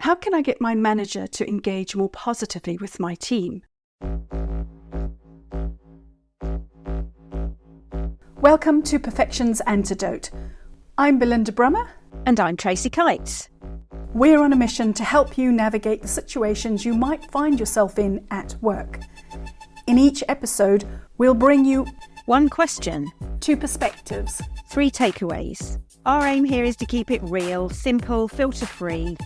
How can I get my manager to engage more positively with my team? Welcome to Perfection's Antidote. I'm Belinda Brummer. And I'm Tracy Kites. We're on a mission to help you navigate the situations you might find yourself in at work. In each episode, we'll bring you one question, 2 perspectives, 3 takeaways. Our aim here is to keep it real, simple, filter-free.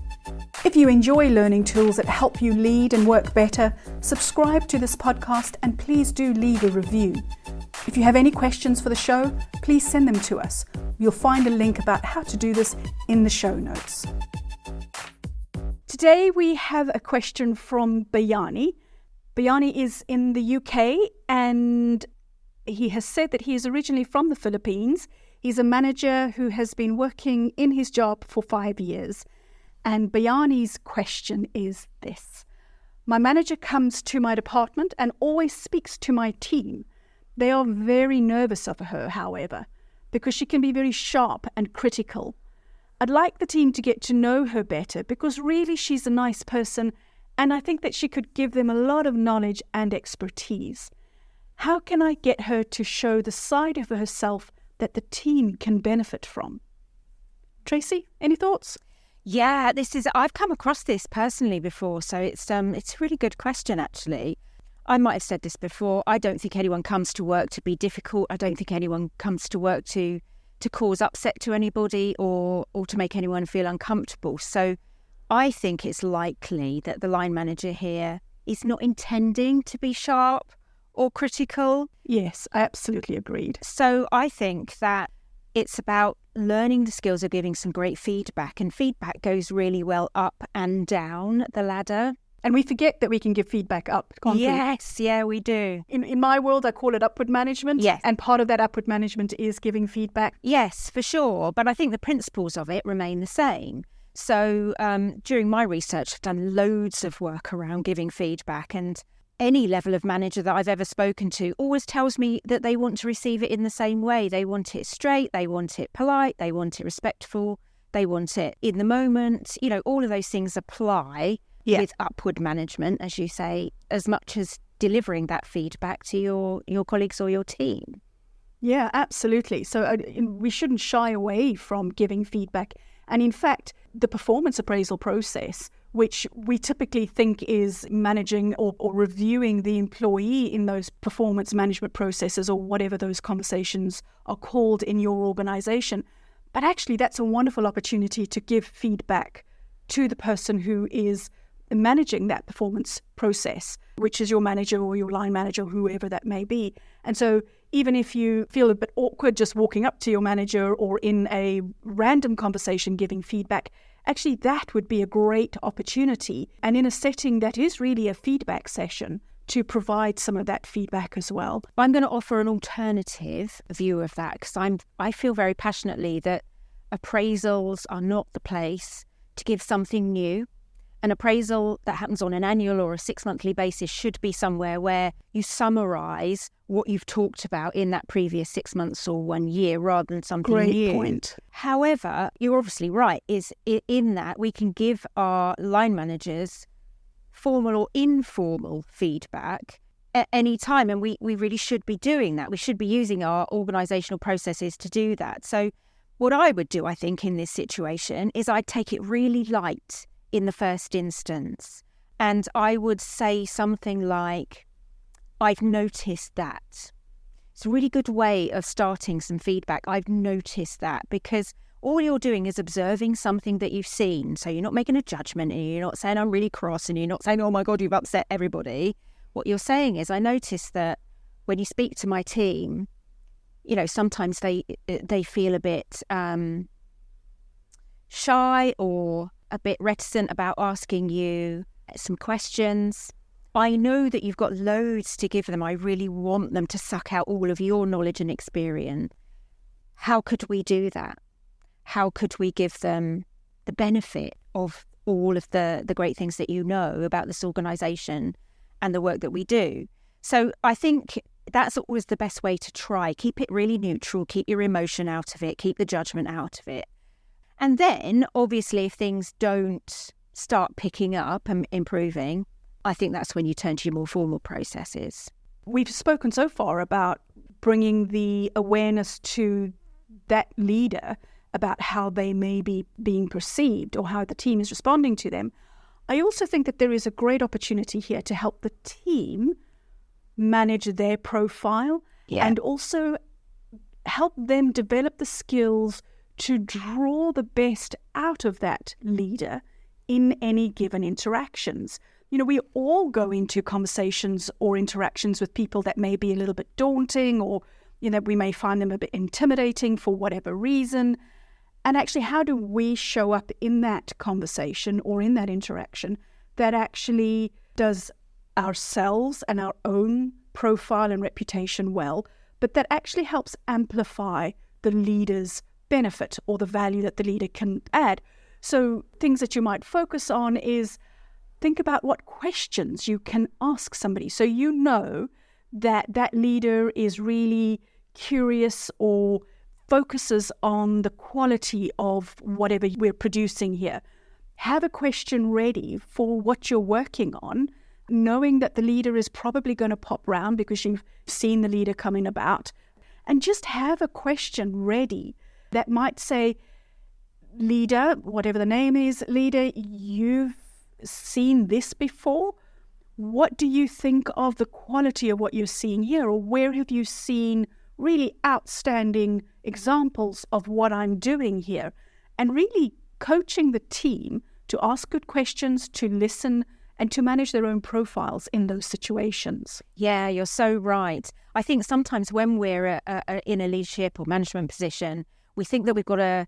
If you enjoy learning tools that help you lead and work better, subscribe to this podcast and please do leave a review. If you have any questions for the show, please send them to us. You'll find a link about how to do this in the show notes. Today we have a question from Bayani. Bayani is in the UK and he has said that he is originally from the Philippines. He's a manager who has been working in his job for 5 years. And Bayani's question is this. My manager comes to my department and always speaks to my team. They are very nervous of her, however, because she can be very sharp and critical. I'd like the team to get to know her better because really she's a nice person and I think that she could give them a lot of knowledge and expertise. How can I get her to show the side of herself that the team can benefit from? Tracy, any thoughts? Yeah, I've come across this personally before, so it's a really good question, actually. I might have said this before. I don't think anyone comes to work to be difficult. I don't think anyone comes to work to cause upset to anybody or to make anyone feel uncomfortable. So I think it's likely that the line manager here is not intending to be sharp or critical. Yes, I absolutely agreed. So I think that it's about learning the skills of giving some great feedback, and feedback goes really well up and down the ladder. And we forget that we can give feedback up, can't we? Yes, yeah, we do. In my world, I call it upward management. Yes. And part of that upward management is giving feedback. Yes, for sure. But I think the principles of it remain the same. So during my research, I've done loads of work around giving feedback, and any level of manager that I've ever spoken to always tells me that they want to receive it in the same way. They want it straight, they want it polite, they want it respectful, they want it in the moment. You know, all of those things apply with upward management, as you say, as much as delivering that feedback to your colleagues or your team. Yeah, absolutely. So we shouldn't shy away from giving feedback. And in fact, the performance appraisal process, which we typically think is managing or reviewing the employee in those performance management processes or whatever those conversations are called in your organization. But actually, that's a wonderful opportunity to give feedback to the person who is managing that performance process, which is your manager or your line manager, whoever that may be. And so even if you feel a bit awkward just walking up to your manager or in a random conversation giving feedback, actually that would be a great opportunity. And in a setting that is really a feedback session, to provide some of that feedback as well. I'm going to offer an alternative view of that because I feel very passionately that appraisals are not the place to give something new. An appraisal that happens on an annual or a 6-monthly basis should be somewhere where you summarise what you've talked about in that previous 6 months or 1 year rather than something new. Great point. However, you're obviously right, is in that we can give our line managers formal or informal feedback at any time, and we really should be doing that. We should be using our organisational processes to do that. So what I would do, I think, in this situation is I'd take it really light in the first instance. And I would say something like, I've noticed that. It's a really good way of starting some feedback. I've noticed that, because all you're doing is observing something that you've seen. So you're not making a judgment and you're not saying I'm really cross and you're not saying, oh my God, you've upset everybody. What you're saying is, I noticed that when you speak to my team, you know, sometimes they feel a bit shy or a bit reticent about asking you some questions. I know that you've got loads to give them. I really want them to suck out all of your knowledge and experience. How could we do that? How could we give them the benefit of all of the great things that you know about this organisation and the work that we do? So I think that's always the best way to try. Keep it really neutral, keep your emotion out of it, keep the judgment out of it. And then, obviously, if things don't start picking up and improving, I think that's when you turn to your more formal processes. We've spoken so far about bringing the awareness to that leader about how they may be being perceived or how the team is responding to them. I also think that there is a great opportunity here to help the team manage their profile and also help them develop the skills to draw the best out of that leader in any given interactions. You know, we all go into conversations or interactions with people that may be a little bit daunting, or, you know, we may find them a bit intimidating for whatever reason. And actually, how do we show up in that conversation or in that interaction that actually does ourselves and our own profile and reputation well, but that actually helps amplify the leader's benefit or the value that the leader can add? So things that you might focus on is think about what questions you can ask somebody. So you know that that leader is really curious or focuses on the quality of whatever we're producing here. Have a question ready for what you're working on, knowing that the leader is probably going to pop round because you've seen the leader coming about. And just have a question ready that might say, leader, whatever the name is, leader, you've seen this before. What do you think of the quality of what you're seeing here? Or where have you seen really outstanding examples of what I'm doing here? And really coaching the team to ask good questions, to listen, and to manage their own profiles in those situations. Yeah, you're so right. I think sometimes when we're in a leadership or management position, we think that we've got to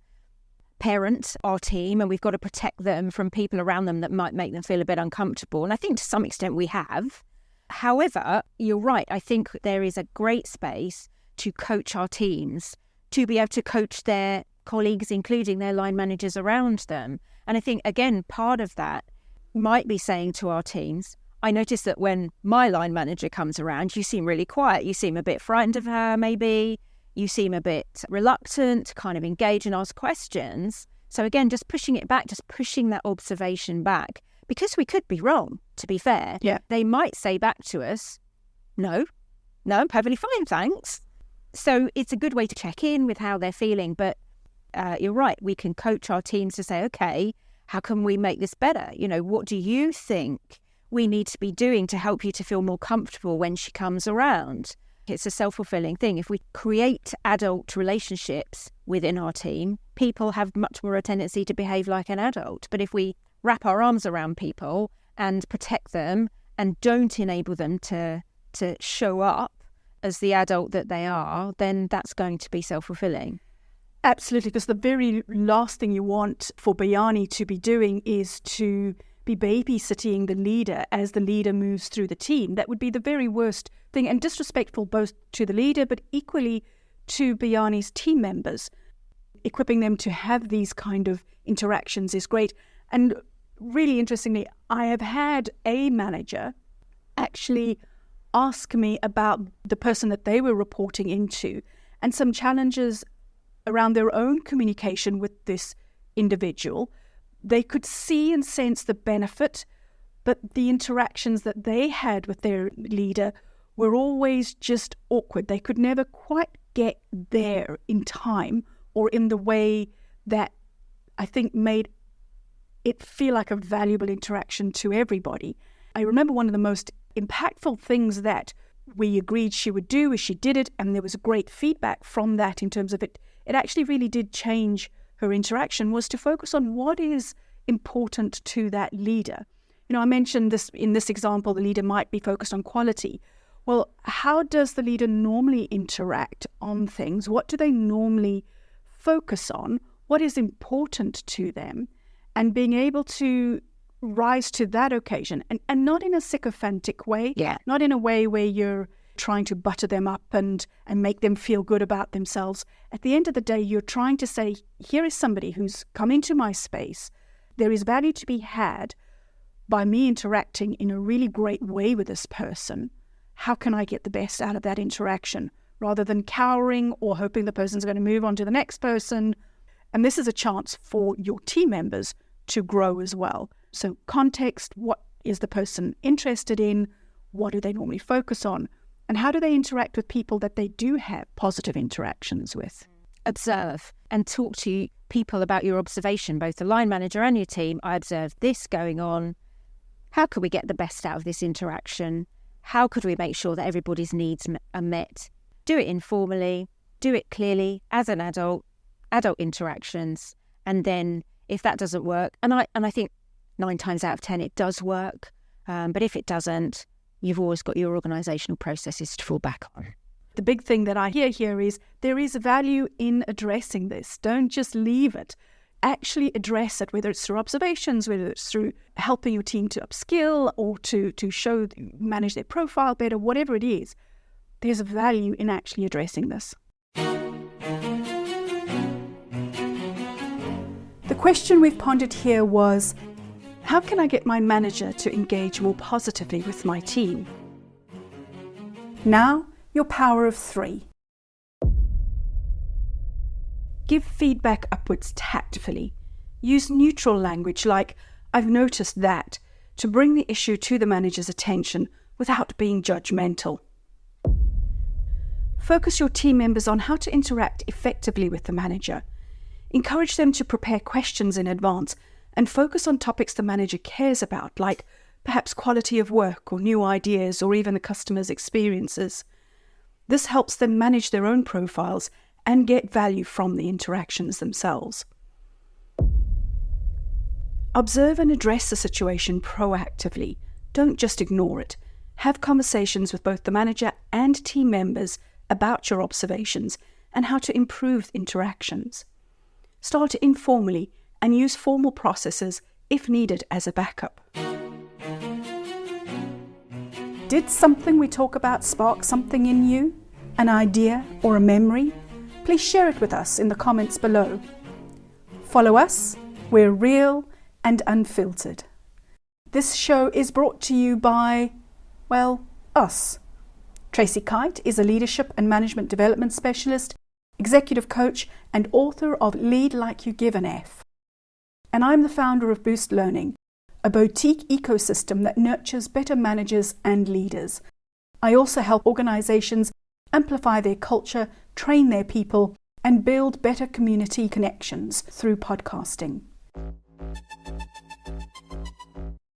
parent our team and we've got to protect them from people around them that might make them feel a bit uncomfortable. And I think to some extent we have. However, you're right. I think there is a great space to coach our teams, to be able to coach their colleagues, including their line managers around them. And I think, again, part of that might be saying to our teams, I notice that when my line manager comes around, you seem really quiet. You seem a bit frightened of her, maybe. You seem a bit reluctant to kind of engage and ask questions. So again, just pushing it back, just pushing that observation back, because we could be wrong, to be fair. Yeah. They might say back to us, no, I'm perfectly fine, thanks. So it's a good way to check in with how they're feeling. But you're right, we can coach our teams to say, okay, how can we make this better? You know, what do you think we need to be doing to help you to feel more comfortable when she comes around? It's a self-fulfilling thing. If we create adult relationships within our team, people have much more a tendency to behave like an adult. But if we wrap our arms around people and protect them and don't enable them to show up as the adult that they are, then that's going to be self-fulfilling. Absolutely, because the very last thing you want for Bayani to be doing is to be babysitting the leader as the leader moves through the team. That would be the very worst thing, and disrespectful both to the leader but equally to Bayani's team members. Equipping them to have these kind of interactions is great. And really interestingly, I have had a manager actually ask me about the person that they were reporting into and some challenges around their own communication with this individual. They could see and sense the benefit, but the interactions that they had with their leader were always just awkward. They could never quite get there in time or in the way that I think made it feel like a valuable interaction to everybody. I remember one of the most impactful things that we agreed she would do is she did it, and there was great feedback from that in terms of it. It actually really did change her interaction, was to focus on what is important to that leader. You know, I mentioned this in this example, the leader might be focused on quality. Well, how does the leader normally interact on things? What do they normally focus on? What is important to them? And being able to rise to that occasion, and not in a sycophantic way, not in a way where you're trying to butter them up and make them feel good about themselves. At the end of the day, you're trying to say, here is somebody who's come into my space. There is value to be had by me interacting in a really great way with this person. How can I get the best out of that interaction? Rather than cowering or hoping the person's going to move on to the next person. And this is a chance for your team members to grow as well. So context, what is the person interested in? What do they normally focus on? And how do they interact with people that they do have positive interactions with? Observe and talk to people about your observation, both the line manager and your team. I observed this going on. How could we get the best out of this interaction? How could we make sure that everybody's needs are met? Do it informally, do it clearly as an adult interactions. And then if that doesn't work, and I think 9 times out of 10 it does work, but if it doesn't, you've always got your organisational processes to fall back on. The big thing that I hear here is there is value in addressing this. Don't just leave it. Actually address it, whether it's through observations, whether it's through helping your team to upskill or to manage their profile better, whatever it is. There's a value in actually addressing this. The question we've pondered here was, how can I get my manager to engage more positively with my team? Now, your power of 3. Give feedback upwards tactfully. Use neutral language like, I've noticed that, to bring the issue to the manager's attention without being judgmental. Focus your team members on how to interact effectively with the manager. Encourage them to prepare questions in advance and focus on topics the manager cares about, like perhaps quality of work or new ideas or even the customer's experiences. This helps them manage their own profiles and get value from the interactions themselves. Observe and address the situation proactively. Don't just ignore it. Have conversations with both the manager and team members about your observations and how to improve interactions. Start informally and use formal processes if needed as a backup. Did something we talk about spark something in you? An idea or a memory? Please share it with us in the comments below. Follow us. We're real and unfiltered. This show is brought to you by, well, us. Tracy Kite is a leadership and management development specialist, executive coach, and author of Lead Like You Give an F. And I'm the founder of Boost Learning, a boutique ecosystem that nurtures better managers and leaders. I also help organizations amplify their culture, train their people, and build better community connections through podcasting.